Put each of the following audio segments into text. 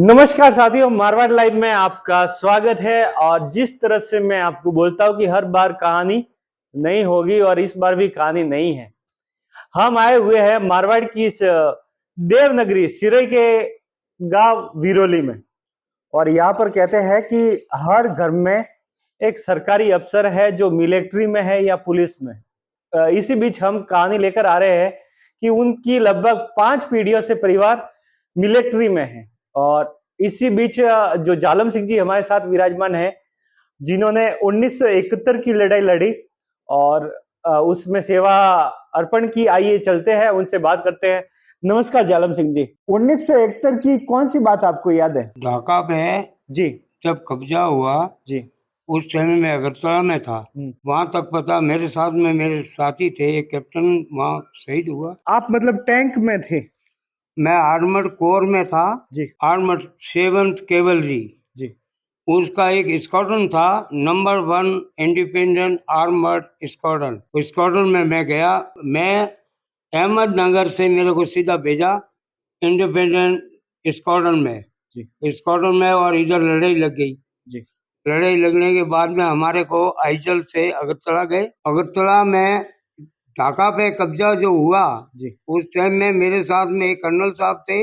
नमस्कार साथियों, मारवाड़ लाइव में आपका स्वागत है। और जिस तरह से मैं आपको बोलता हूं कि हर बार कहानी नहीं होगी और इस बार भी कहानी नहीं है। हम आए हुए हैं मारवाड़ की इस देवनगरी सिरोही के गांव विरोली में। और यहाँ पर कहते हैं कि हर घर में एक सरकारी अफसर है जो मिलिट्री में है या पुलिस में। इसी बीच हम कहानी लेकर आ रहे हैं कि उनकी लगभग 5 पीढ़ियों से परिवार मिलिट्री में है। और इसी बीच जो जालम सिंह जी हमारे साथ विराजमान है, जिन्होंने 1971 की लड़ाई लड़ी और उसमें सेवा अर्पण की। आइए चलते हैं, उनसे बात करते हैं। नमस्कार जालम सिंह जी, 1971 की कौन सी बात आपको याद है? ढाका पे जी जब कब्जा हुआ जी। उस समय मैं अगरतला में था। वहां तक पता, मेरे साथ में मेरे साथी थे, एक कैप्टन वहां शहीद हुआ। आप मतलब टैंक में थे? मैं आर्मर्ड कोर में था, जी आर्मर्ड 7th कैवलरी। जी उसका एक स्क्वाड्रन था, नंबर 1 इंडिपेंडेंट आर्मर्ड स्क्वाड्रन। उस स्क्वाड्रन में मैं गया। मैं अहमदनगर से मेरे को सीधा भेजा इंडिपेंडेंट स्क्वाड्रन में। जी स्क्वाड्रन में और इधर लड़ाई लग गई। जी लड़ाई लगने के बाद में हमारे को आइजल से अगरतला गए। अगरतला में ढाका पे कब्जा जो हुआ, जी उस टाइम में मेरे साथ में एक कर्नल साहब थे,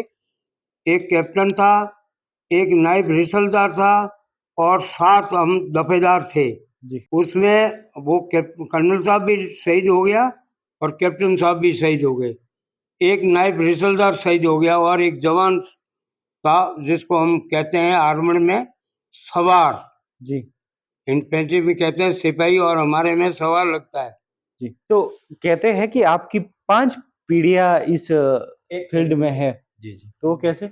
एक कैप्टन था, एक नायब रिसलदार था और 7 हम दफेदार थे। जी उसमें वो कर्नल साहब भी शहीद हो गया और कैप्टन साहब भी शहीद हो गए। एक नायब रिसलदार शहीद हो गया और एक जवान था जिसको हम कहते हैं आर्मर में सवार, जी इन्फेंट्री में कहते हैं सिपाही, और हमारे में सवार लगता है। जी। तो कहते हैं कि आपकी 5 पीढ़ियां इस फील्ड में है, जी, जी। तो कैसे?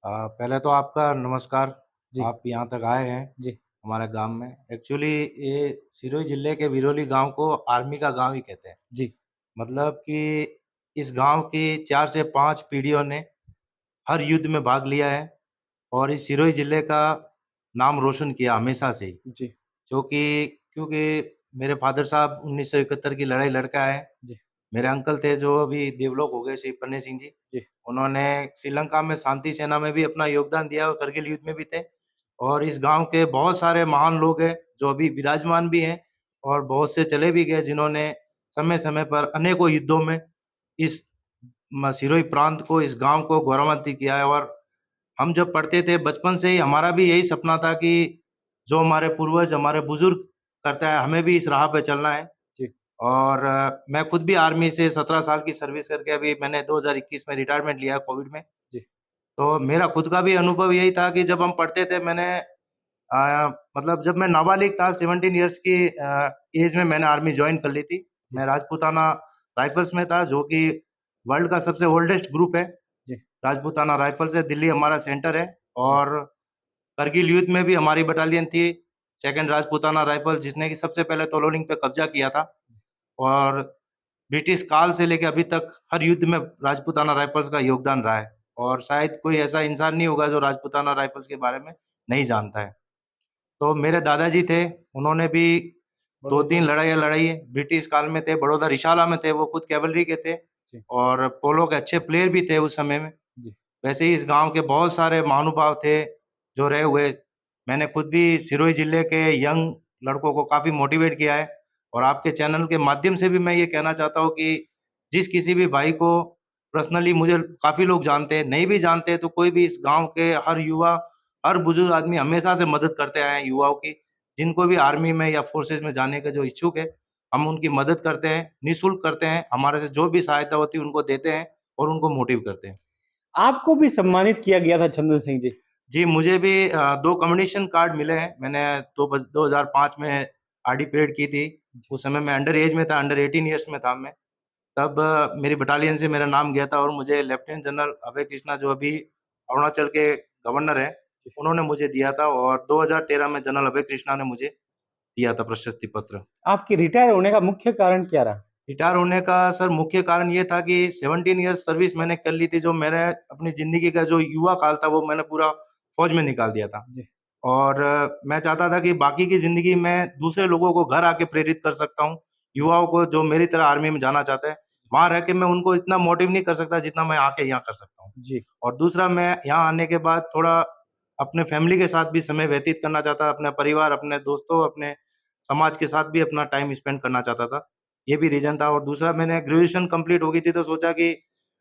पहले तो आपका नमस्कार। जी आप यहाँ तक आए हैं जी हमारे गांव में। एक्चुअली ये सिरोही जिले के विरोली गांव को आर्मी का गांव ही कहते हैं। जी मतलब कि इस गांव की 4 से 5 पीढ़ियों ने हर युद्ध में भाग लिया है और इस सिरोही जिले का नाम रोशन किया हमेशा से ही। जी क्योंकि मेरे फादर साहब 1971 की लड़ाई लड़के आए। जी मेरे अंकल थे जो अभी देवलोक हो गए, श्री पन्ने सिंह जी। जी उन्होंने श्रीलंका में शांति सेना में भी अपना योगदान दिया और करगिल युद्ध में भी थे। और इस गांव के बहुत सारे महान लोग हैं जो अभी विराजमान भी हैं और बहुत से चले भी गए, जिन्होंने समय-समय पर अनेकों युद्धों में इस सिरोही प्रांत को, इस गांव को गौरवान्वित किया है। और हम जब पढ़ते थे बचपन से ही हमारा भी यही सपना था कि जो हमारे पूर्वज, हमारे बुजुर्ग करते हैं, हमें भी इस राह पे चलना है। जी और मैं खुद भी आर्मी से 17 साल की सर्विस करके अभी मैंने 2021 में रिटायरमेंट लिया कोविड में। जी तो मेरा खुद का भी अनुभव यही था कि जब हम पढ़ते थे, मतलब जब मैं नाबालिग था, 17 इयर्स की एज में मैंने आर्मी जॉइन कर ली थी। मैं राजपूताना राइफल्स में था, जो कि वर्ल्ड का सबसे ओल्डेस्ट ग्रुप है। जी राजपूताना राइफल्स है, दिल्ली हमारा सेंटर है। और करगिल युद्ध में भी हमारी बटालियन थी, 2nd राजपूताना राइफल, जिसने कि सबसे पहले तोलोलिंग पे कब्जा किया था। और ब्रिटिश काल से लेके अभी तक हर युद्ध में राजपूताना राइफल्स का योगदान रहा है। और शायद कोई ऐसा इंसान नहीं होगा जो राजपूताना राइफल्स के बारे में नहीं जानता है। तो मेरे दादाजी थे, उन्होंने भी 2-3 लड़ाइयाँ लड़ी है। ब्रिटिश काल में थे, बड़ौदा रिशाला में थे, वो खुद कैवलरी के थे जी और पोलो के अच्छे प्लेयर भी थे उस समय में। जी वैसे ही इस गाँव के बहुत सारे महानुभाव थे जो रहे हुए। मैंने खुद भी सिरोही जिले के यंग लड़कों को काफ़ी मोटिवेट किया है। और आपके चैनल के माध्यम से भी मैं ये कहना चाहता हूँ कि जिस किसी भी भाई को पर्सनली मुझे काफ़ी लोग जानते हैं, नहीं भी जानते तो कोई भी इस गाँव के हर युवा, हर बुजुर्ग आदमी हमेशा से मदद करते आए हैं युवाओं की। जिनको भी आर्मी में या फोर्सेस में जाने के जो इच्छुक है, हम उनकी मदद करते हैं, निःशुल्क करते हैं। हमारे से जो भी सहायता होती है उनको देते हैं और उनको मोटिव करते हैं। आपको भी सम्मानित किया गया था चंदन सिंह जी? जी, मुझे भी 2 कम्युनिकेशन कार्ड मिले हैं। मैंने 2005 में आरडी परेड की थी। उस समय मैं अंडर एज में था, अंडर 18 इयर्स में था मैं। तब मेरी बटालियन से मेरा नाम गया था और मुझे लेफ्टिनेंट जनरल अभय कृष्णा, जो अभी अरुणाचल के गवर्नर हैं, उन्होंने मुझे दिया था। और 2013 में जनरल अभय कृष्णा ने मुझे दिया था प्रशस्ति पत्र। आपके रिटायर होने का मुख्य कारण क्या रहा? रिटायर होने का सर मुख्य कारण ये था कि 17 इयर्स सर्विस मैंने कर ली थी। जो मैंने अपनी ज़िंदगी का जो युवा काल था, वो मैंने पूरा फ़ौज में निकाल दिया था। जी और मैं चाहता था कि बाकी की ज़िंदगी में दूसरे लोगों को घर आके प्रेरित कर सकता हूँ, युवाओं को जो मेरी तरह आर्मी में जाना चाहते हैं। वहाँ रह के मैं उनको इतना मोटिव नहीं कर सकता जितना मैं आके यहाँ कर सकता हूँ। जी और दूसरा, मैं यहाँ आने के बाद थोड़ा अपने फैमिली के साथ भी समय व्यतीत करना चाहता, अपने परिवार, अपने दोस्तों, अपने समाज के साथ भी अपना टाइम स्पेंड करना चाहता था। ये भी रीज़न था और दूसरा मैंने ग्रेजुएशन कंप्लीट हो गई थी तो सोचा कि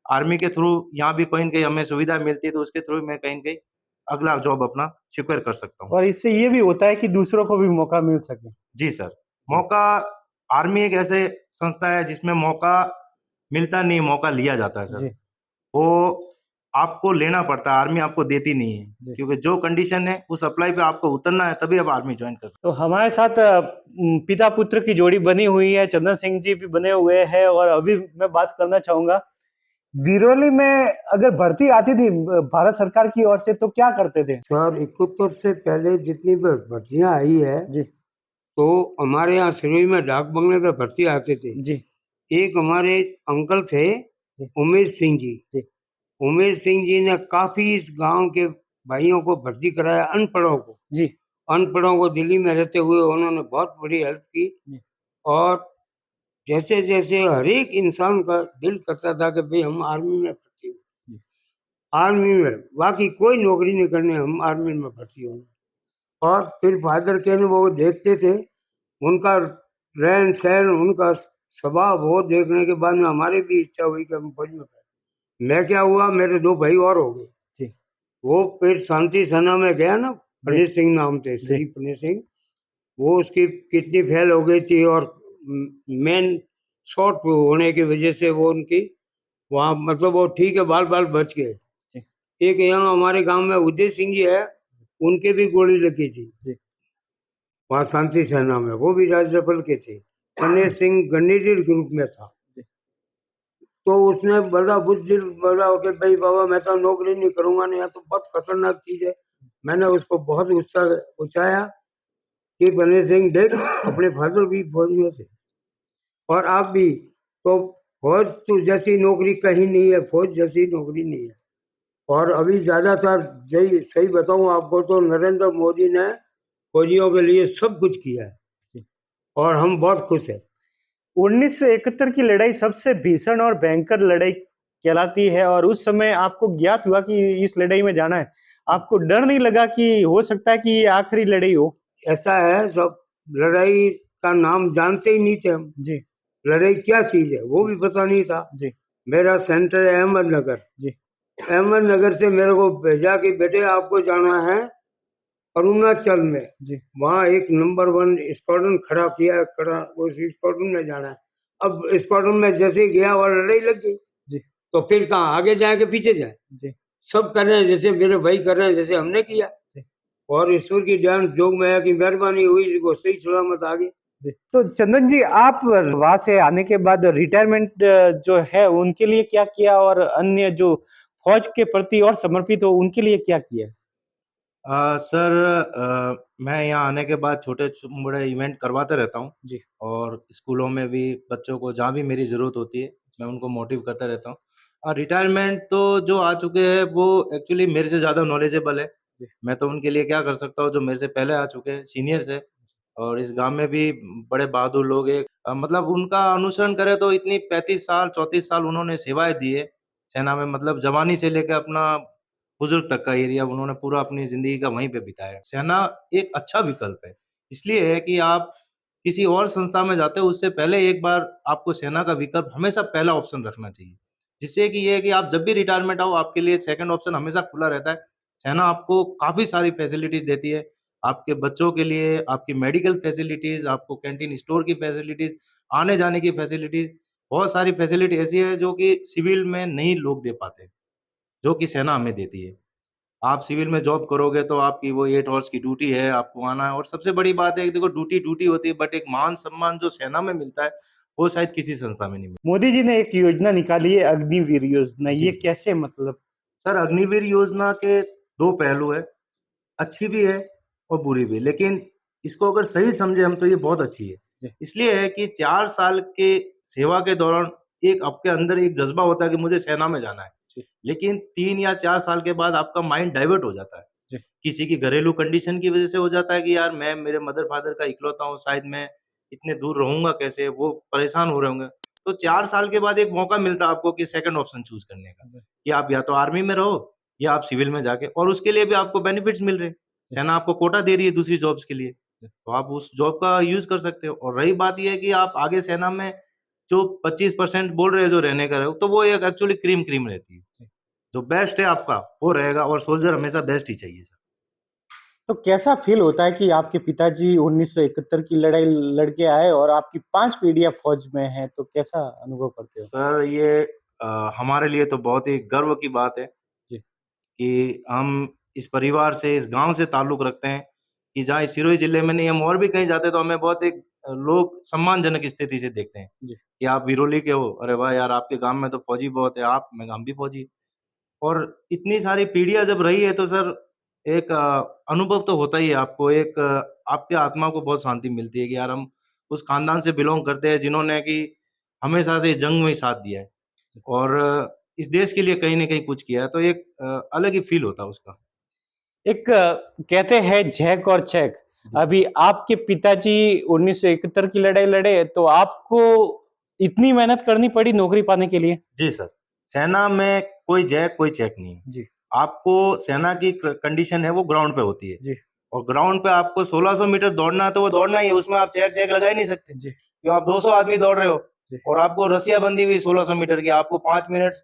आर्मी के थ्रू यहाँ भी कहीं न कहीं हमें सुविधा मिलती है तो उसके थ्रू मैं कहीं न कहीं अगला जॉब अपना सिक्योर कर सकता हूँ। और इससे ये भी होता है कि दूसरों को भी मौका मिल सके। जी सर, मौका आर्मी एक ऐसे संस्था है जिसमें मौका मिलता नहीं, मौका लिया जाता है सर। जी, वो आपको लेना पड़ता है, आर्मी आपको देती नहीं है। जी। क्योंकि जो कंडीशन है उस अप्लाई पे आपको उतरना है तभी आप आर्मी जॉइन कर सकते तो हमारे साथ पिता पुत्र की जोड़ी बनी हुई है, चंदन सिंह जी भी बने हुए हैं और अभी मैं बात करना चाहूँगा, विरोली में अगर भर्ती आती थी भारत सरकार की ओर से तो क्या करते थे? सर 71 से पहले जितनी भी भर्तियाँ आई है जी, तो हमारे यहाँ सिरोही में डाक बंगले पे भर्ती आते थे। जी, एक हमारे अंकल थे जी, उमेश सिंह जी। जी, उमेश सिंह जी ने काफ़ी इस गाँव के भाइयों को भर्ती कराया, अनपढ़ों को। जी, अनपढ़ों को दिल्ली में रहते हुए उन्होंने बहुत बड़ी हेल्प की जी, और जैसे-जैसे हर एक इंसान का दिल करता था कि भई हम आर्मी में भर्ती हों। जी, आर्मी में बाकी कोई नौकरी नहीं करनी, हम आर्मी में भर्ती होंगे। और फिर फादर के वो देखते थे, उनका रहन-सहन, उनका स्वभाव वो देखने के बाद में हमारी भी इच्छा हुई कि हम फौज में करें। मैं क्या हुआ, मेरे 2 भाई और हो गए। जी, वो फिर शांति सेना में गया ना, जी, फणीत सिंह नाम थे, जी, श्री फणीत सिंह। वो उसकी किडनी फेल हो गई थी और मेन शॉट होने की वजह से वो उनकी वहाँ मतलब वो ठीक है, बाल-बाल बच गए। जी, एक यहाँ हमारे गाँव में उदय सिंह जी है, उनके भी गोली लगी थी। जी, वहाँ शांति सेना में, वो भी राज्यपाल के थे। गणेश सिंह गणेश ग्रुप में था। जी, तो उसने बड़ा बुज़दिल बोला कि भई बाबा मैं तो नौकरी नहीं करूँगा, नहीं, यहाँ तो बहुत खतरनाक चीज़ है। मैंने उसको बहुत उचाया कि गणेश सिंह देख अपने फादर भी फौज में थे और आप भी, तो फौज तो जैसी नौकरी कहीं नहीं है, फौज जैसी नौकरी नहीं है। और अभी ज़्यादातर सही सही बताऊँ आपको तो नरेंद्र मोदी ने फौजियों के लिए सब कुछ किया है जी। और हम बहुत खुश हैं। 1971 की लड़ाई सबसे भीषण और भयंकर लड़ाई कहलाती है और उस समय आपको ज्ञात हुआ कि इस लड़ाई में जाना है। आपको डर नहीं लगा कि हो सकता है कि ये आखिरी लड़ाई हो? ऐसा है, सब लड़ाई का नाम जानते ही नहीं थे हम। जी, लड़ाई क्या चीज़ है वो भी पता नहीं था। जी, मेरा सेंटर है अहमदनगर। जी, अहमदनगर से मेरे को भेजा कि बेटे आपको जाना है अरुणाचल में। जी, वहाँ एक नंबर 1 स्क्वाड्रन खड़ा उस स्क्वाड्रन में जाना है। अब स्क्वाड्रन में जैसे ही गया और लड़ाई लग गई, जी, तो फिर कहाँ आगे जाएँ कि पीछे जाएँ? जी, सब कर रहे हैं जैसे मेरे भाई कर रहे हैं, जैसे हमने किया। जी, और ईश्वर की जान जोग माया की मेहरबानी हुई, वो सही सलामत आ गए। जी। तो चंदन जी आप वहाँ से आने के बाद रिटायरमेंट जो है उनके लिए क्या किया और अन्य जो फौज के प्रति और समर्पित हो उनके लिए क्या किया? सर मैं यहाँ आने के बाद छोटे-बड़े इवेंट करवाता रहता हूँ जी, और स्कूलों में भी बच्चों को जहाँ भी मेरी ज़रूरत होती है, मैं उनको मोटिव करता रहता हूँ। और रिटायरमेंट तो जो आ चुके हैं वो एक्चुअली मेरे से ज़्यादा नॉलेजेबल है। जी, मैं तो उनके लिए क्या कर सकता हूँ जो मेरे से पहले आ चुके हैं, सीनियर्स हैं और इस गाँव में भी बड़े बहादुर लोग हैं। मतलब उनका अनुसरण करें तो इतनी 35 साल, 34 साल उन्होंने सेवाएँ दी है, सेना में मतलब जवानी से लेके अपना बुज़ुर्ग तक का एरिया उन्होंने पूरा अपनी ज़िंदगी का वहीं पे बिताया है। सेना एक अच्छा विकल्प है, इसलिए है कि आप किसी और संस्था में जाते हो उससे पहले एक बार आपको सेना का विकल्प हमेशा पहला ऑप्शन रखना चाहिए। जिससे कि ये है कि आप जब भी रिटायरमेंट आओ आपके लिए सेकंड ऑप्शन हमेशा खुला रहता है। सेना आपको काफ़ी सारी फैसिलिटीज़ देती है, आपके बच्चों के लिए, आपकी मेडिकल फैसिलिटीज़, आपको कैंटीन स्टोर की फैसिलिटीज़, आने-जाने की फैसिलिटीज़, बहुत सारी फैसिलिटी ऐसी है जो कि सिविल में नहीं लोग दे पाते, जो कि सेना हमें देती है। आप सिविल में जॉब करोगे तो आपकी वो 8 हॉर्स की ड्यूटी है, आपको आना है और सबसे बड़ी बात है कि देखो ड्यूटी ड्यूटी होती है बट एक मान-सम्मान जो सेना में मिलता है, वो शायद किसी संस्था में नहीं मिलता। मोदी जी ने एक योजना निकाली है अग्निवीर योजना, जी, ये जी। कैसे मतलब? सर अग्निवीर योजना के 2 पहलू हैं, अच्छी भी है और बुरी भी है, लेकिन इसको अगर सही समझे हम तो ये बहुत अच्छी है। जी, इसलिए है कि 4 साल के सेवा के दौरान एक आपके अंदर एक जज़्बा होता है कि मुझे सेना में जाना है। जी, लेकिन 3 या 4 साल के बाद आपका माइंड डाइवर्ट हो जाता है। जी, किसी की घरेलू कंडीशन की वज़ह से हो जाता है कि यार मैं मेरे मदर-फादर का इकलौता हूँ, शायद मैं इतने दूर रहूँगा कैसे? वो परेशान हो रहे होंगे। तो 4 साल के बाद एक मौका मिलता है आपको कि सेकंड ऑप्शन चूज़ करने का, जी, कि आप या तो आर्मी में रहो या आप सिविल में जाके, और उसके लिए भी आपको बेनिफिट्स मिल रहे हैं। सेना आपको कोटा दे रही है दूसरी जॉब्स के लिए, तो आप उस जॉब का यूज कर सकते हो। और रही बात ये है कि आप आगे सेना में जो 25% बोल रहे हो जो रहने का, तो वो एक एक्चुअली क्रीम रहती है। जो बेस्ट है आपका वो रहेगा, और सोल्जर हमेशा बेस्ट ही चाहिए सर। तो कैसा फील होता है कि आपके पिताजी 1971 की लड़ाई लड़के आए और आपकी 5 पीढ़ियां फौज में हैं, तो कैसा अनुभव करते हो? सर ये हमारे लिए तो बहुत ही गर्व की बात है जी। कि हम इस परिवार से, इस गांव से ताल्लुक रखते हैं, कि जहाँ इस सिरोही जिले में नहीं, हम और भी कहीं जाते तो हमें बहुत एक लोग सम्मानजनक स्थिति से देखते हैं जी। कि आप विरोली के हो, अरे वाह यार आपके गांव में तो फौजी बहुत है, आप मैं हम भी फौजी। और इतनी सारी पीढ़ियां जब रही है तो सर एक अनुभव तो होता ही है आपको, एक आपके आत्मा को बहुत शांति मिलती है कि यार हम उस खानदान से बिलोंग करते हैं जिन्होंने कि हमेशा से जंग में ही साथ दिया है, और इस देश के लिए कहीं न कहीं कुछ किया है, तो एक अलग ही फ़ील होता है उसका। एक कहते हैं झेक और चेक। अभी आपके पिताजी 1971 की लड़ाई लड़े, तो आपको इतनी मेहनत करनी पड़ी नौकरी पाने के लिए? जी सर, सेना में कोई जैक, कोई चेक नहीं है। जी। आपको सेना की क कंडीशन है वो ग्राउंड पे होती है, जी। और ग्राउंड पे आपको 1600 मीटर दौड़ना है तो वो दौड़ना ही है, उसमें आप चेक लगा ही नहीं सकते। जी। क्यों, आप 200 आदमी दौड़ रहे हो जी। और आपको रस्सियाँ बंधी हुई 1600 मीटर की, आपको 5 मिनट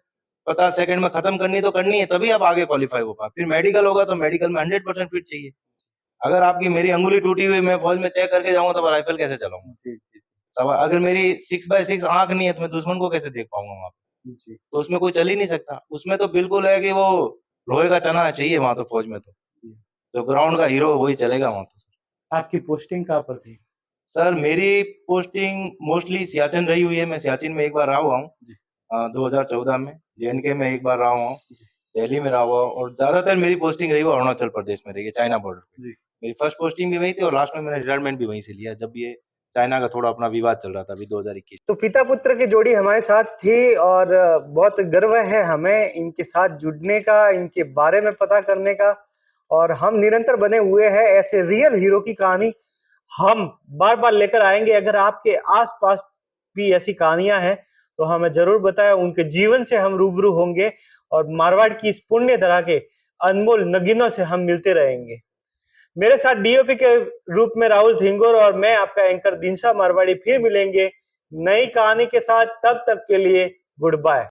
50 सेकंड में खत्म करनी तो करनी है, तभी आप आगे क्वालीफाई हो पाए। फिर मेडिकल होगा तो मेडिकल में 100% फिट चाहिए। अगर आपकी मेरी अंगुली टूटी हुई, मैं फौज में चेक करके जाऊँगा तो मैं राइफल कैसे चलाऊँगा? जी, जी, सवाल, अगर मेरी 6x6 आँख नहीं है तो मैं दुश्मन को कैसे देख पाऊँगा वहाँ पे? जी। तो उसमें कोई चल ही नहीं सकता। उसमें तो बिल्कुल है कि वो लोहे का चना चाहिए वहाँ तो फौज में तो। जो ग्राउंड का हीरो वही चलेगा वहाँ तो। आपकी पोस्टिंग कहाँ पर थी? सर मेरी पोस्टिंग मोस्टली सियाचिन रही हुई है। मैं सियाचिन में एक बार रहा हुआ हूँ, जी। 2014 में। जेएनके में एक बार रहा हुआ हूँ, दिल्ली में रहा हुआ हूँ, और ज़्यादातर मेरी पोस्टिंग रही हुई अरुणाचल प्रदेश में रही है, चाइना बॉर्डर पे। जी। मेरी फर्स्ट पोस्टिंग भी वहीं थी और लास्ट में मैंने रिटायरमेंट भी वहीं से लिया जब ये चाइना का थोड़ा अपना विवाद चल रहा था अभी 2021। तो पिता पुत्र की जोड़ी हमारे साथ थी और बहुत गर्व है हमें इनके साथ जुड़ने का, इनके बारे में पता करने का, और हम निरंतर बने हुए हैं ऐसे रियल हीरो की कहानी हम बार-बार लेकर आएंगे। अगर आपके आस-पास भी ऐसी कहानियां हैं तो हमें जरूर बताएं, उनके जीवन से हम रूबरू होंगे और मारवाड़ की इस पुण्य धरा के अनमोल नगीनों से हम मिलते रहेंगे। मेरे साथ डीओपी के रूप में राहुल थिंगोर और मैं आपका एंकर दिनसा मारवाड़ी फिर मिलेंगे नई कहानी के साथ। तब तक के लिए गुड बाय।